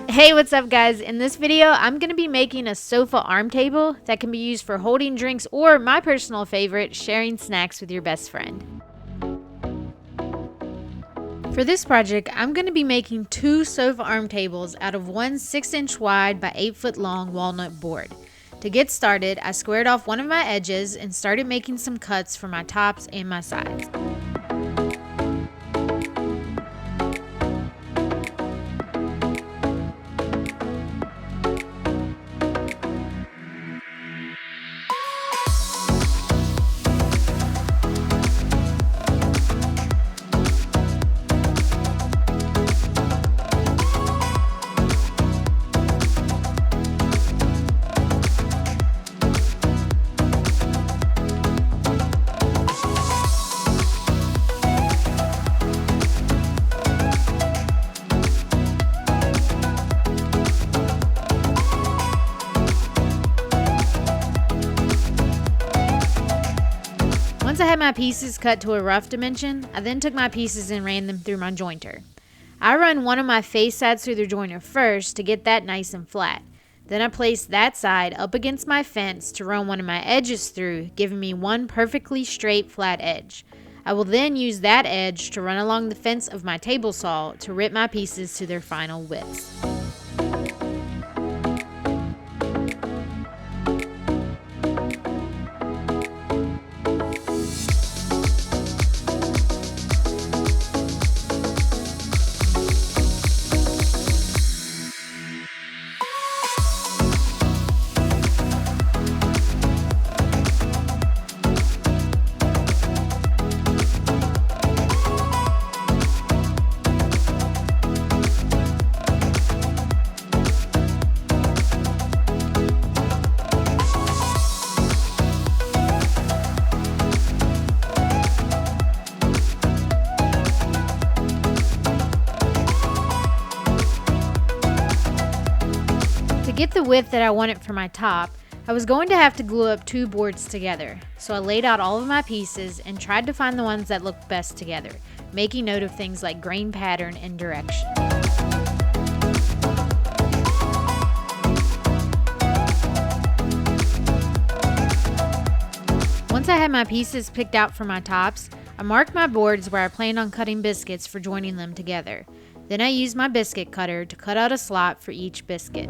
Hey, what's up guys? In this video, I'm going to be making a sofa arm table that can be used for holding drinks or, my personal favorite, sharing snacks with your best friend. For this project, I'm going to be making two sofa arm tables out of one 6-inch wide by 8-foot long walnut board. To get started, I squared off one of my edges and started making some cuts for my tops and my sides. Once I had my pieces cut to a rough dimension, I then took my pieces and ran them through my jointer. I run one of my face sides through the jointer first to get that nice and flat. Then I place that side up against my fence to run one of my edges through, giving me one perfectly straight flat edge. I will then use that edge to run along the fence of my table saw to rip my pieces to their final widths. To get the width that I wanted for my top, I was going to have to glue up two boards together, so I laid out all of my pieces and tried to find the ones that looked best together, making note of things like grain pattern and direction. Once I had my pieces picked out for my tops, I marked my boards where I planned on cutting biscuits for joining them together. Then I used my biscuit cutter to cut out a slot for each biscuit.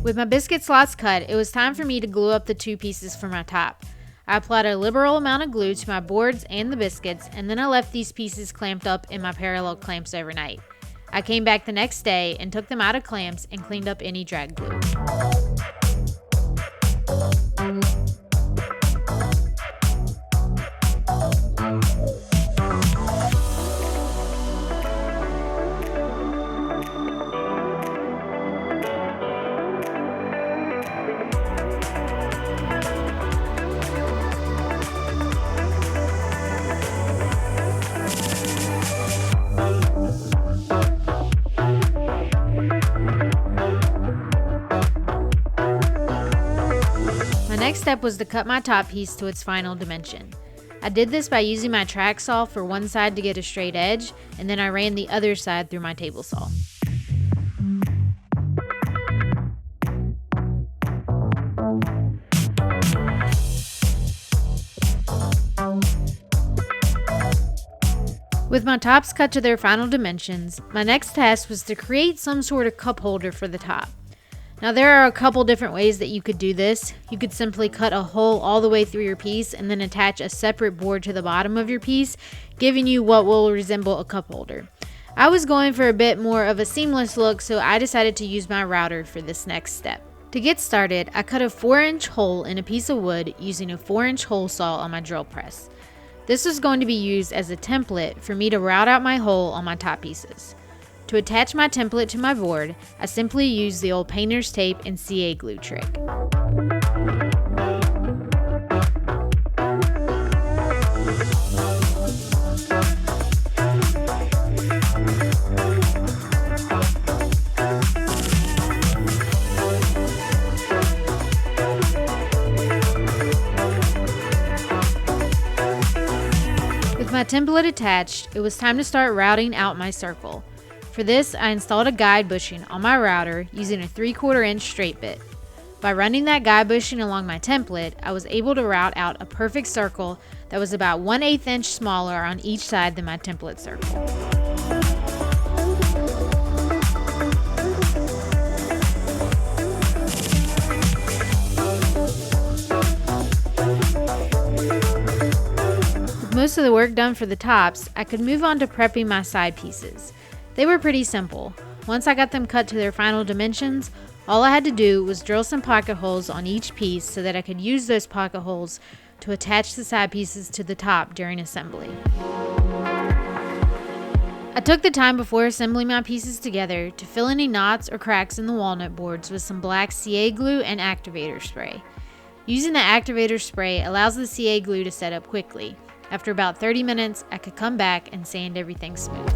With my biscuit slots cut, it was time for me to glue up the two pieces for my top. I applied a liberal amount of glue to my boards and the biscuits, and then I left these pieces clamped up in my parallel clamps overnight. I came back the next day and took them out of clamps and cleaned up any drag glue. Next step was to cut my top piece to its final dimension. I did this by using my track saw for one side to get a straight edge, and then I ran the other side through my table saw. With my tops cut to their final dimensions, my next task was to create some sort of cup holder for the top. Now there are a couple different ways that you could do this. You could simply cut a hole all the way through your piece and then attach a separate board to the bottom of your piece, giving you what will resemble a cup holder. I was going for a bit more of a seamless look, so I decided to use my router for this next step. To get started, I cut a 4-inch hole in a piece of wood using a 4-inch hole saw on my drill press. This was going to be used as a template for me to route out my hole on my top pieces. To attach my template to my board, I simply used the old painter's tape and CA glue trick. With my template attached, it was time to start routing out my circle. For this, I installed a guide bushing on my router using a 3/4 inch straight bit. By running that guide bushing along my template, I was able to route out a perfect circle that was about 1/8 inch smaller on each side than my template circle. With most of the work done for the tops, I could move on to prepping my side pieces. They were pretty simple. Once I got them cut to their final dimensions, all I had to do was drill some pocket holes on each piece so that I could use those pocket holes to attach the side pieces to the top during assembly. I took the time before assembling my pieces together to fill any knots or cracks in the walnut boards with some black CA glue and activator spray. Using the activator spray allows the CA glue to set up quickly. After about 30 minutes, I could come back and sand everything smooth.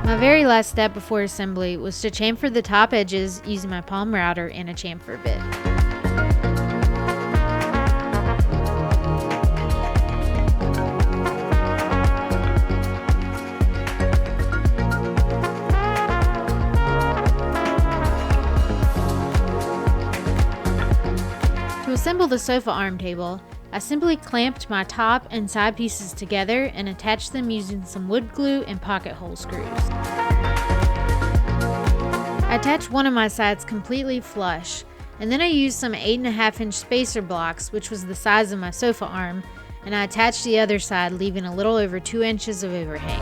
My very last step before assembly was to chamfer the top edges using my palm router and a chamfer bit. To assemble the sofa arm table, I simply clamped my top and side pieces together and attached them using some wood glue and pocket hole screws. I attached one of my sides completely flush, and then I used some 8.5 inch spacer blocks, which was the size of my sofa arm, and I attached the other side, leaving a little over 2 inches of overhang.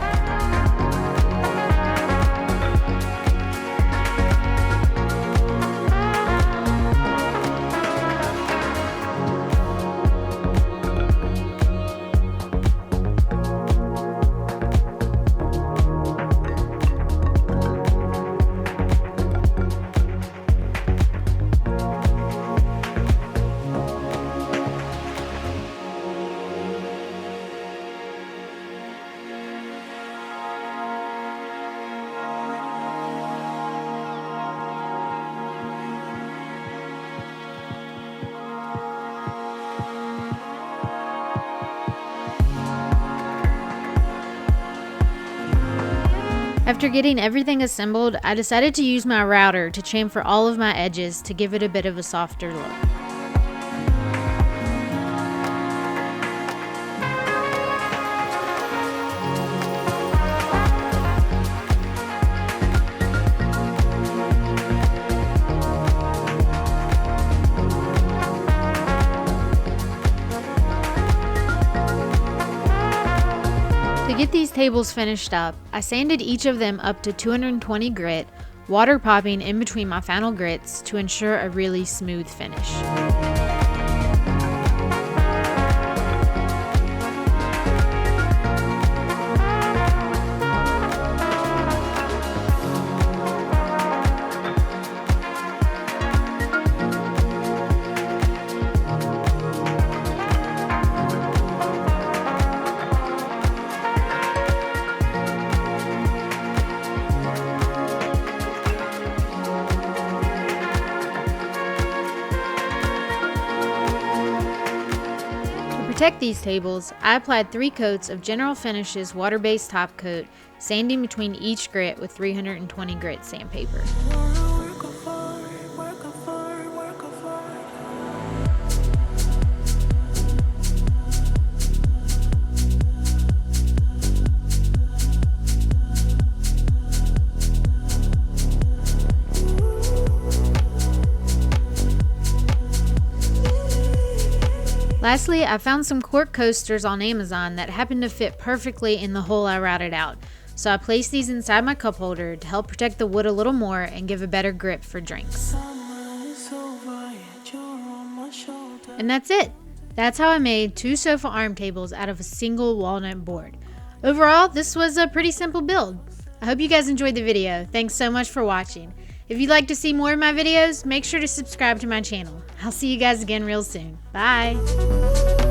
After getting everything assembled, I decided to use my router to chamfer all of my edges to give it a bit of a softer look. To get these tables finished up, I sanded each of them up to 220 grit, water popping in between my final grits to ensure a really smooth finish. To protect these tables, I applied 3 coats of General Finishes water-based top coat, sanding between each grit with 320 grit sandpaper. Lastly, I found some cork coasters on Amazon that happened to fit perfectly in the hole I routed out. So I placed these inside my cup holder to help protect the wood a little more and give a better grip for drinks. And that's it. That's how I made 2 sofa arm tables out of a single walnut board. Overall, this was a pretty simple build. I hope you guys enjoyed the video. Thanks so much for watching. If you'd like to see more of my videos, make sure to subscribe to my channel. I'll see you guys again real soon. Bye!